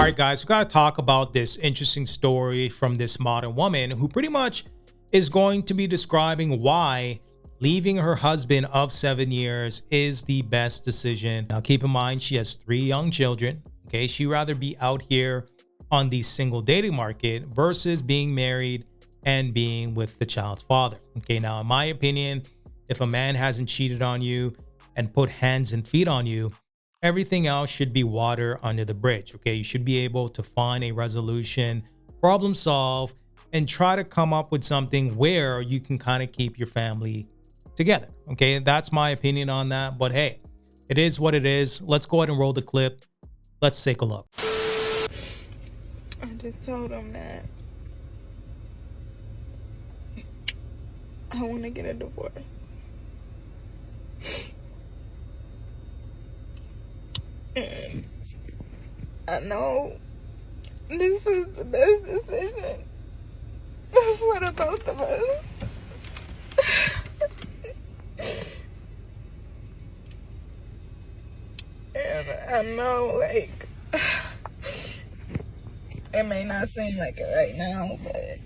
All right, guys, we got to talk about this interesting story from this modern woman who pretty much is going to be describing why leaving her husband of 7 years is the best decision. Now, keep in mind, she has 3 young children. Okay, she'd rather be out here on the single dating market versus being married and being with the child's father. Okay, now, in my opinion, if a man hasn't cheated on you and put hands and feet on you, everything else should be water under the bridge. Okay, you should be able to find a resolution, problem solve, and try to come up with something where you can kind of keep your family together. Okay, that's my opinion on that. But hey, it is what it is. Let's go ahead and roll the clip. Let's take a look. I just told him that I want to get a divorce. And I know this was the best decision for the both of us. And I know, like, it may not seem like it right now, but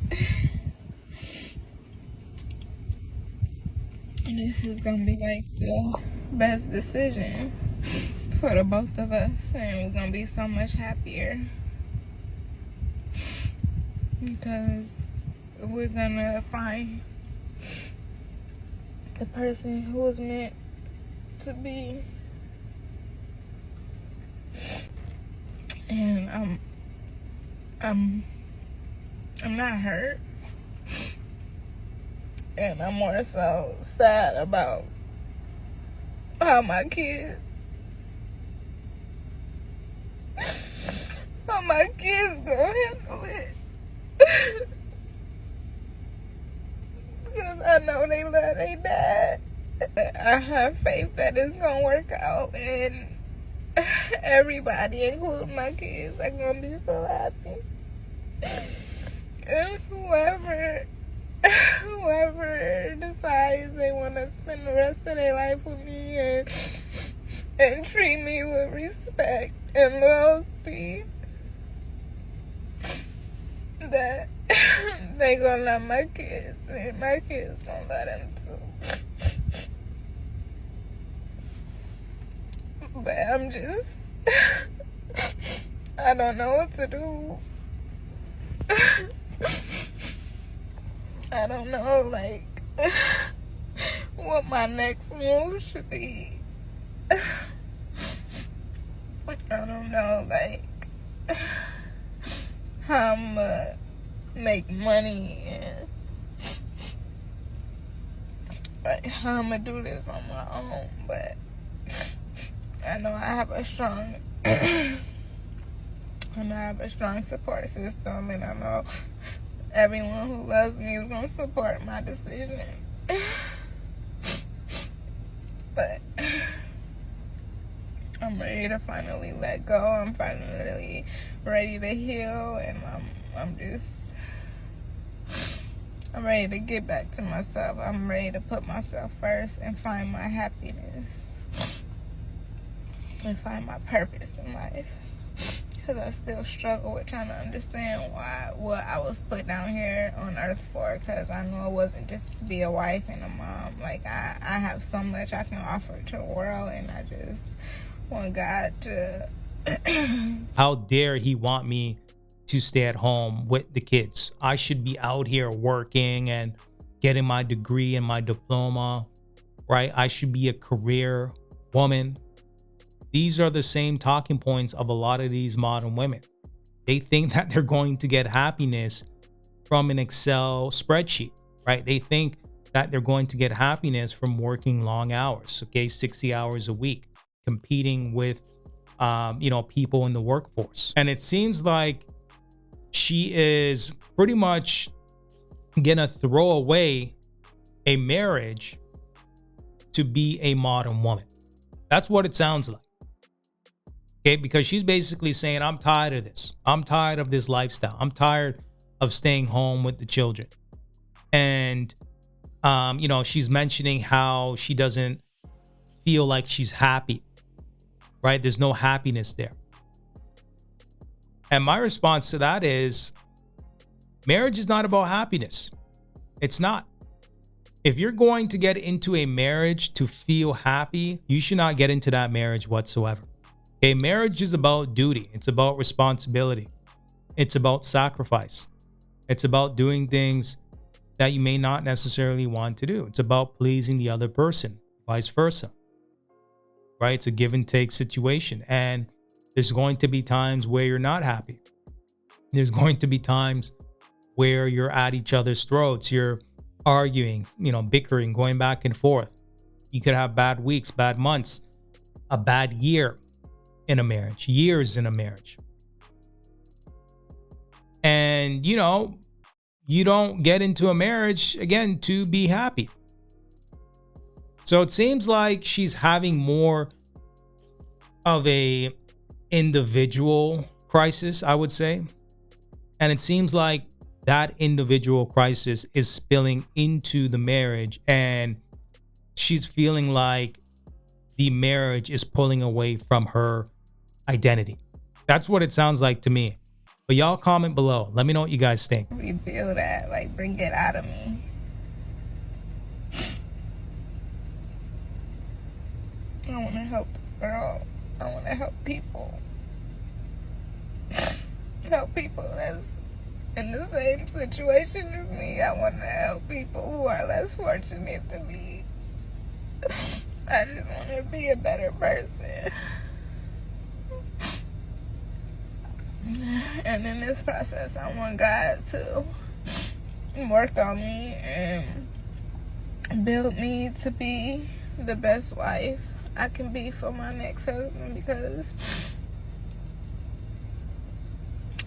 this is gonna be like the best decision for the both of us, and we're gonna be so much happier because we're gonna find the person who was meant to be. And I'm not hurt, and I'm more so sad about how my kids gonna handle it. Because I know they love their dad. I have faith that it's gonna work out, and everybody, including my kids, are gonna be so happy. And whoever decides they want to spend the rest of their life with me and treat me with respect and loyalty, that they gonna love my kids, and my kids gonna love them too. But I'm just, I don't know what to do. I don't know, like, what my next move should be. I don't know, like, how I'm gonna make money and, like, how I'm gonna do this on my own. But I know I have a strong support system, and I know everyone who loves me is gonna support my decision. But I'm ready to finally let go. I'm finally ready to heal, and I'm ready to get back to myself. I'm ready to put myself first and find my happiness and find my purpose in life. Because I still struggle with trying to understand what I was put down here on earth for. Because I know it wasn't just to be a wife and a mom. Like, I have so much I can offer to the world, and I just want God to How dare he want me to stay at home with the kids? I should be out here working and getting my degree and my diploma, right? I should be a career woman. These are the same talking points of a lot of these modern women. They think that they're going to get happiness from an Excel spreadsheet, right? They think that they're going to get happiness from working long hours, okay, 60 hours a week, competing with, people in the workforce. And it seems like she is pretty much gonna throw away a marriage to be a modern woman. That's what it sounds like. Okay, because she's basically saying, I'm tired of this. I'm tired of this lifestyle. I'm tired of staying home with the children. And, she's mentioning how she doesn't feel like she's happy, right? There's no happiness there. And my response to that is marriage is not about happiness. It's not. If you're going to get into a marriage to feel happy, you should not get into that marriage whatsoever. Okay, marriage is about duty. It's about responsibility. It's about sacrifice. It's about doing things that you may not necessarily want to do. It's about pleasing the other person, vice versa. Right? It's a give and take situation. And there's going to be times where you're not happy. There's going to be times where you're at each other's throats. You're arguing, bickering, going back and forth. You could have bad weeks, bad months, a bad year in a marriage, years in a marriage. And, you don't get into a marriage, again, to be happy. So it seems like she's having more of a individual crisis, I would say. And it seems like that individual crisis is spilling into the marriage, and she's feeling like the marriage is pulling away from her identity. That's what it sounds like to me. But y'all comment below. Let me know what you guys think. Reveal that, like, bring it out of me. I want to help the girl. I want to help people. Help people that's in the same situation as me. I want to help people who are less fortunate than me. I just want to be a better person. And in this process, I want God to work on me and build me to be the best wife I can be for my next husband, because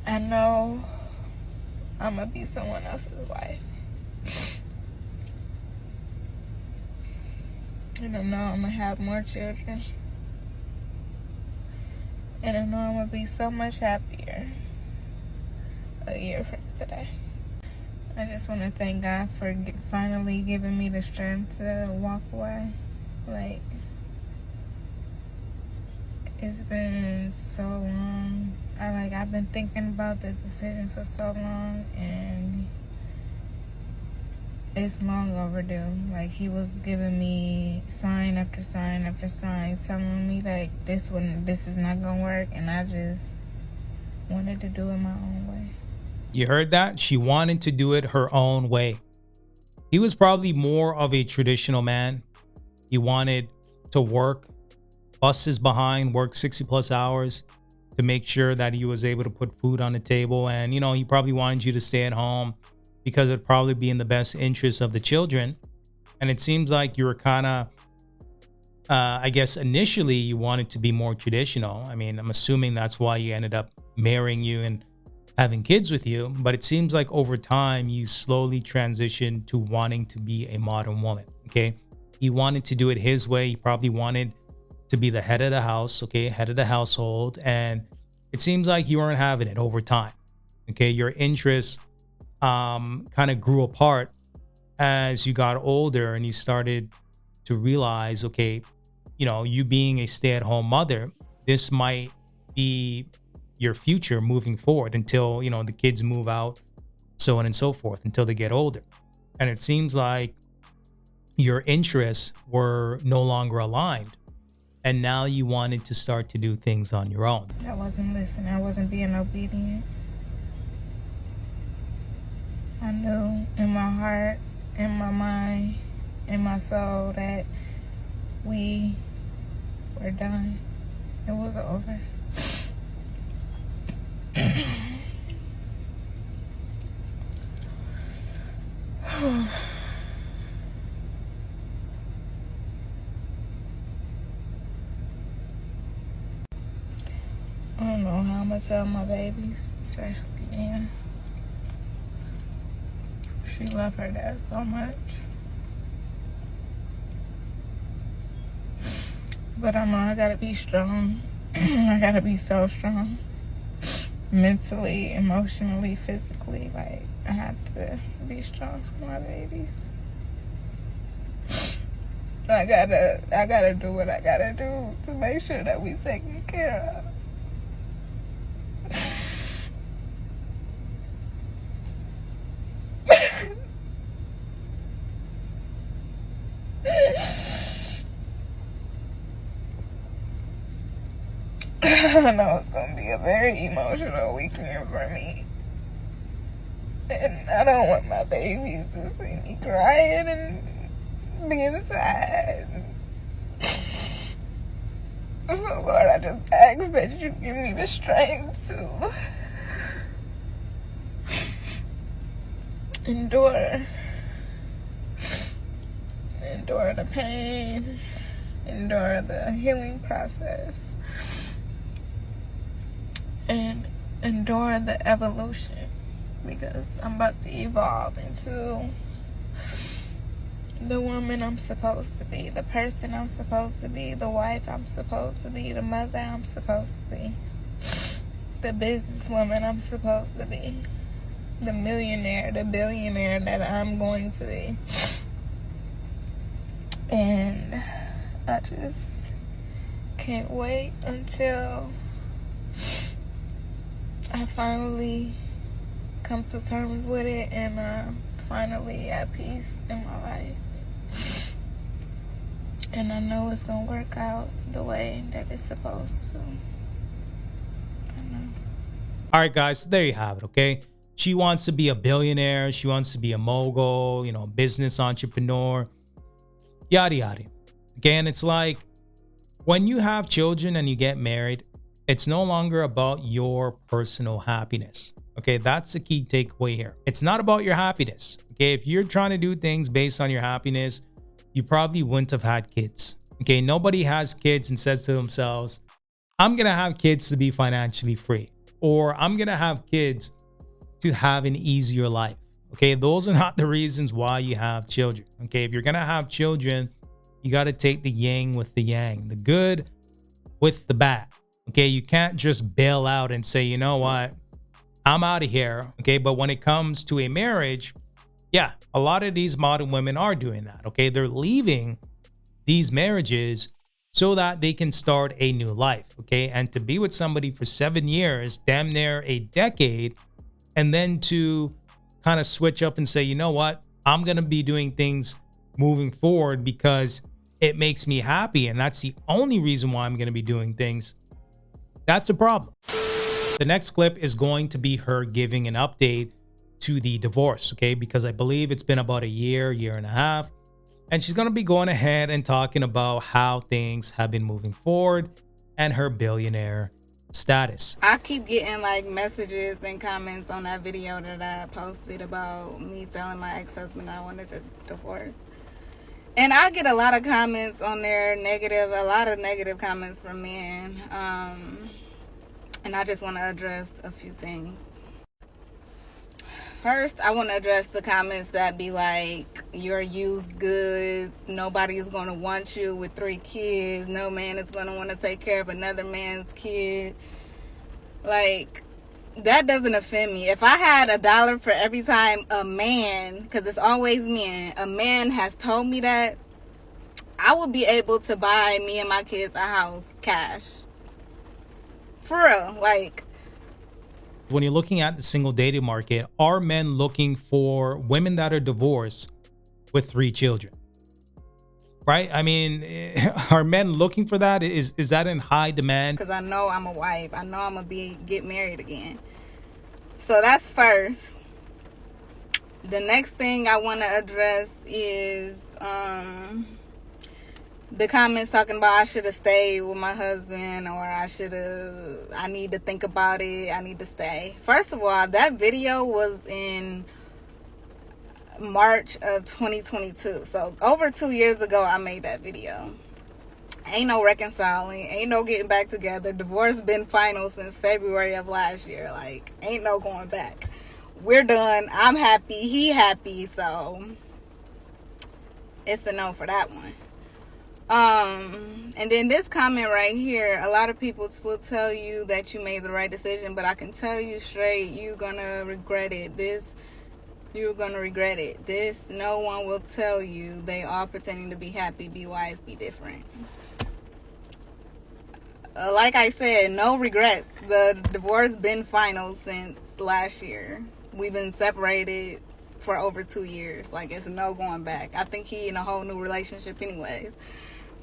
I know I'm going to be someone else's wife. And I know I'm going to have more children. And I know I'm going to be so much happier a year from today. I just want to thank God for finally giving me the strength to walk away. Like, it's been so long. I've been thinking about this decision for so long, and it's long overdue. Like, he was giving me sign after sign after sign, telling me like this is not gonna work, and I just wanted to do it my own way. You heard that? She wanted to do it her own way. He was probably more of a traditional man. He wanted to work, bust his behind, work 60 plus hours to make sure that he was able to put food on the table. And, he probably wanted you to stay at home because it'd probably be in the best interest of the children. And it seems like you were kind of, I guess initially you wanted to be more traditional. I mean, I'm assuming that's why he ended up marrying you and having kids with you. But it seems like over time, you slowly transitioned to wanting to be a modern woman. Okay. He wanted to do it his way. He probably wanted to be the head of the house, okay, head of the household. And it seems like you weren't having it over time. Okay. Your interests kind of grew apart as you got older, and you started to realize, okay, you being a stay-at-home mother, this might be your future moving forward until, the kids move out, so on and so forth, until they get older. And it seems like your interests were no longer aligned. And now you wanted to start to do things on your own. I wasn't listening. I wasn't being obedient. I knew in my heart, in my mind, in my soul that we were done. It was over. I don't know how I'm gonna tell my babies, especially Ian. She loved her dad so much. But I know I gotta be strong. I gotta be so strong. Mentally, emotionally, physically. Like, I have to be strong for my babies. I gotta do what I gotta do to make sure that we taken care of. I know it's gonna be a very emotional weekend for me. And I don't want my babies to see me crying and being sad. So Lord, I just ask that you give me the strength to endure the pain, endure the healing process, and endure the evolution, because I'm about to evolve into the woman I'm supposed to be, the person I'm supposed to be, the wife I'm supposed to be, the mother I'm supposed to be, the businesswoman I'm supposed to be, the millionaire, the billionaire that I'm going to be. And I just can't wait until I finally come to terms with it and I'm finally at peace in my life. And I know it's gonna work out the way that it's supposed to. I know. All right, guys, there you have it. Okay, she wants to be a billionaire, she wants to be a mogul, business entrepreneur, yada yada. Again, it's like when you have children and you get married, it's no longer about your personal happiness. Okay, that's the key takeaway here. It's not about your happiness. Okay, if you're trying to do things based on your happiness, you probably wouldn't have had kids. Okay, nobody has kids and says to themselves, I'm gonna have kids to be financially free, or I'm gonna have kids to have an easier life. Okay, those are not the reasons why you have children. Okay, if you're gonna have children, you got to take the yin with the yang, the good with the bad. Okay, you can't just bail out and say, you know what, I'm out of here. Okay, but when it comes to a marriage, yeah, a lot of these modern women are doing that. Okay, they're leaving these marriages so that they can start a new life. Okay, and to be with somebody for 7 years, damn near a decade, and then to kind of switch up and say, you know what, I'm going to be doing things moving forward because it makes me happy. And that's the only reason why I'm going to be doing things. That's a problem. The next clip is going to be her giving an update to the divorce. Okay. Because I believe it's been about a year and a half. And she's going to be going ahead and talking about how things have been moving forward and her billionaire status. I keep getting like messages and comments on that video that I posted about me telling my ex-husband I wanted a divorce. And I get a lot of comments on there, a lot of negative comments from men. And I just want to address a few things. First, I want to address the comments that be like, you're used goods, nobody is going to want you with 3 kids, no man is going to want to take care of another man's kid. Like, that doesn't offend me. If I had $1 for every time a man, because it's always men, a man has told me that, I would be able to buy me and my kids a house cash. For real. Like, when you're looking at the single dating market, are men looking for women that are divorced with 3 children? Right? I mean, are men looking for that? Is that in high demand? Because I know I'm a wife. I know I'm going to get married again. So that's first. The next thing I want to address is the comments talking about I should have stayed with my husband, or I need to think about it, I need to stay. First of all, that video was in March of 2022. So over 2 years ago, I made that video. Ain't no reconciling, ain't no getting back together. Divorce been final since February of last year. Like, ain't no going back. We're done. I'm happy, he happy, so it's a no for that one. And then this comment right here, a lot of people will tell you that you made the right decision, but I can tell you straight, you're gonna regret it. You're gonna regret it. No one will tell you. They all pretending to be happy. Be wise, be different. Like I said, no regrets. The divorce been final since last year. We've been separated for over 2 years. Like, it's no going back. I think he in a whole new relationship anyways.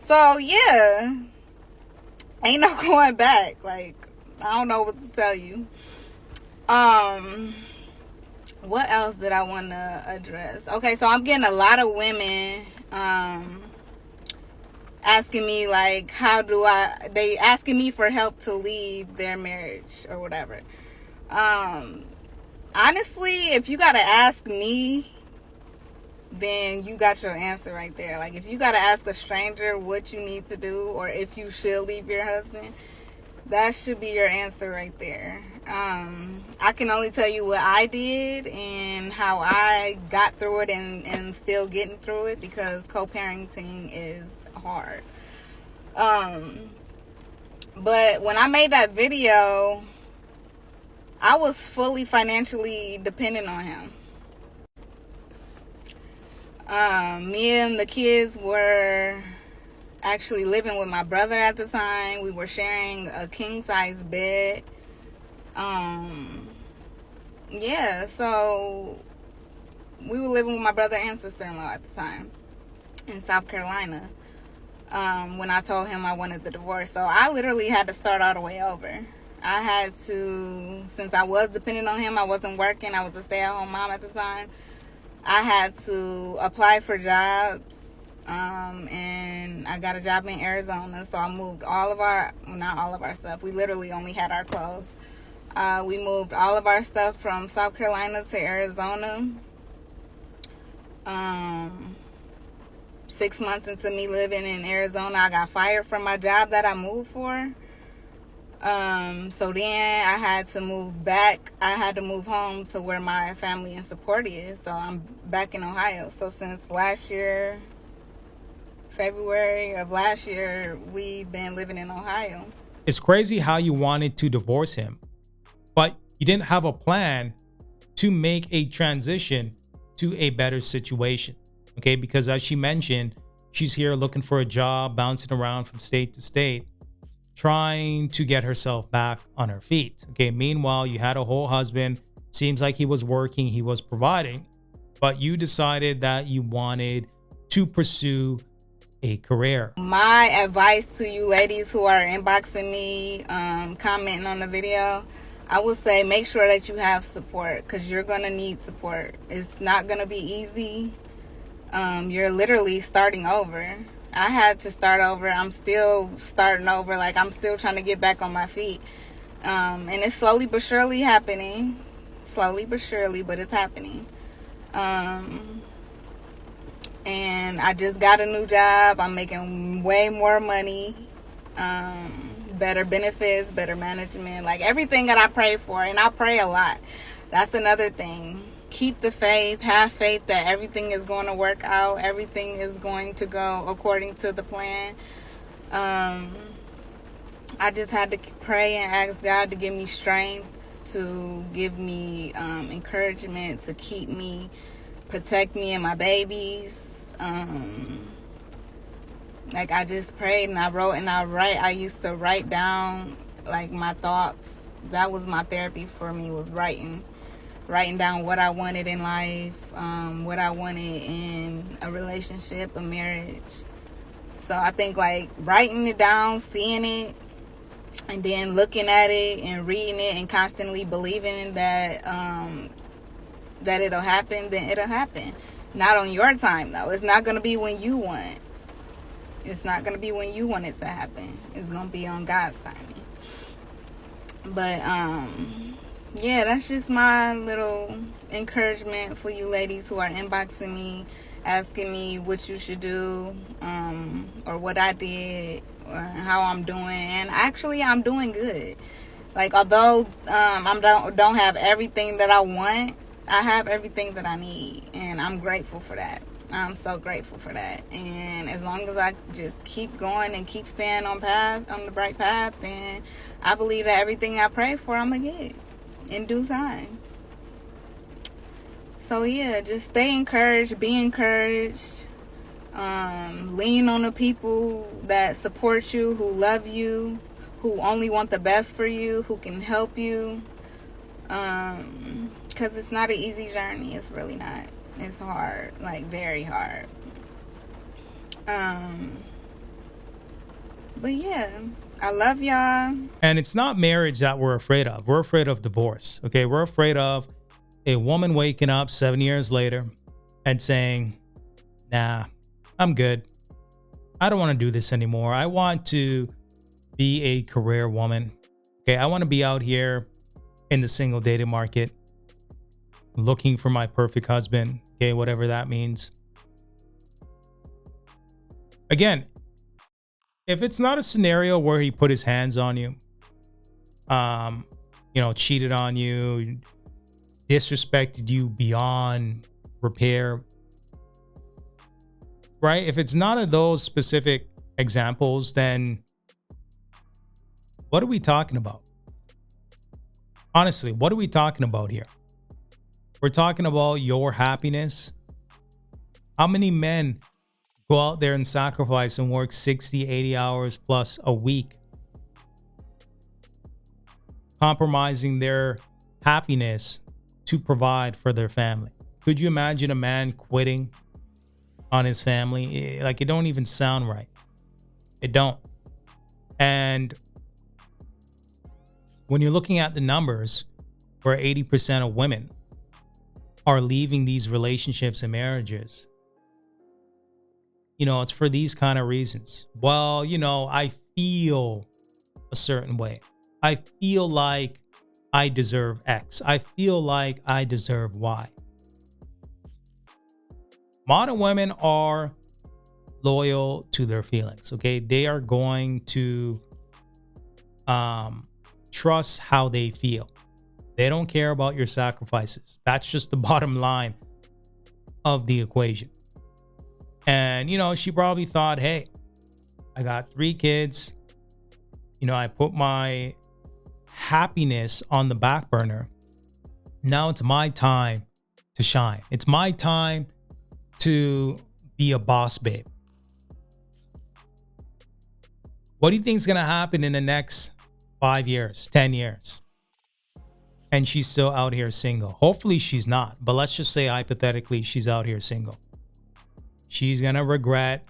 So, yeah. Ain't no going back. Like, I don't know what to tell you. What else did I want to address? Okay, so I'm getting a lot of women asking me, like, they asking me for help to leave their marriage or whatever. Honestly, if you gotta ask me, then you got your answer right there. Like, if you gotta ask a stranger what you need to do or if you should leave your husband, that should be your answer right there. I can only tell you what I did and how I got through it and still getting through it, because co-parenting is hard. But when I made that video, I was fully financially dependent on him. Me and the kids were actually living with my brother at the time. We were sharing a king size bed. Yeah, so we were living with my brother and sister-in-law at the time in South Carolina, when I told him I wanted the divorce. So I literally had to start all the way over. I had to, since I was dependent on him, I wasn't working, I was a stay-at-home mom at the time, I had to apply for jobs, and I got a job in Arizona. So I moved not all of our stuff, we literally only had our clothes. We moved all of our stuff from South Carolina to Arizona. 6 months into me living in Arizona, I got fired from my job that I moved for. So then I had to move back. I had to move home to where my family and support is. So I'm back in Ohio. So since last year, February of last year, we've been living in Ohio. It's crazy how you wanted to divorce him, but you didn't have a plan to make a transition to a better situation. Okay, because as she mentioned, she's here looking for a job, bouncing around from state to state, trying to get herself back on her feet. Okay, meanwhile, you had a whole husband. Seems like he was working, he was providing, but you decided that you wanted to pursue a career. My advice to you ladies who are inboxing me, commenting on the video, I would say make sure that you have support, because you're going to need support. It's not going to be easy. You're literally starting over. I had to start over. I'm still starting over. Like, I'm still trying to get back on my feet. And it's slowly but surely happening. Slowly but surely, but it's happening. And I just got a new job. I'm making way more money. Better benefits, better management. Like, everything that I pray for. And I pray a lot. That's another thing. Keep the faith, have faith that everything is going to work out, everything is going to go according to the plan. I just had to pray and ask God to give me strength, to give me encouragement, to keep me, protect me and my babies. Like, I just prayed and I wrote and I write. I used to write down, like, my thoughts. That was my therapy for me, was writing down what I wanted in life, what I wanted in a relationship, a marriage. So I think, like, writing it down, seeing it, and then looking at it and reading it and constantly believing that that it'll happen, then it'll happen. Not on your time, though. It's not going to be when you want. It's not going to be when you want it to happen. It's going to be on God's timing. But, yeah, that's just my little encouragement for you ladies who are inboxing me, asking me what you should do, or what I did, or how I'm doing. And actually, I'm doing good. Like, although I don't have everything that I want, I have everything that I need, and I'm grateful for that. I'm so grateful for that. And as long as I just keep going and keep staying on the right path, then I believe that everything I pray for, I'm gonna get in due time. So yeah, just stay encouraged, be encouraged, lean on the people that support you, who love you, who only want the best for you, who can help you, because it's not an easy journey. It's really not. It's hard, like, very hard. But yeah, I love y'all. And it's not marriage that we're afraid of. We're afraid of divorce. Okay. We're afraid of a woman waking up 7 years later and saying, nah, I'm good. I don't want to do this anymore. I want to be a career woman. Okay. I want to be out here in the single dating market looking for my perfect husband. Okay. Whatever that means. Again, if it's not a scenario where he put his hands on you, cheated on you, disrespected you beyond repair, right? If it's none of those specific examples, then what are we talking about? Honestly, what are we talking about here? We're talking about your happiness. How many men go out there and sacrifice and work 60, 80 hours plus a week, compromising their happiness to provide for their family? Could you imagine a man quitting on his family? Like, it don't even sound right. It don't. And when you're looking at the numbers where 80% of women are leaving these relationships and marriages, it's for these kind of reasons. Well, I feel a certain way. I feel like I deserve X. I feel like I deserve Y. Modern women are loyal to their feelings, okay? They are going to trust how they feel. They don't care about your sacrifices. That's just the bottom line of the equation. And, she probably thought, hey, I got 3 kids. I put my happiness on the back burner. Now it's my time to shine. It's my time to be a boss babe. What do you think is going to happen in the next 5 years, 10 years? And she's still out here single. Hopefully she's not. But let's just say hypothetically she's out here single. She's going to regret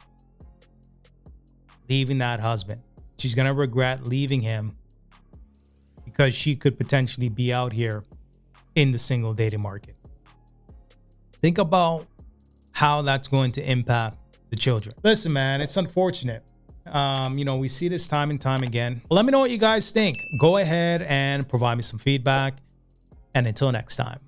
leaving that husband. She's going to regret leaving him because she could potentially be out here in the single dating market. Think about how that's going to impact the children. Listen, man, it's unfortunate. We see this time and time again. Let me know what you guys think. Go ahead and provide me some feedback. And until next time.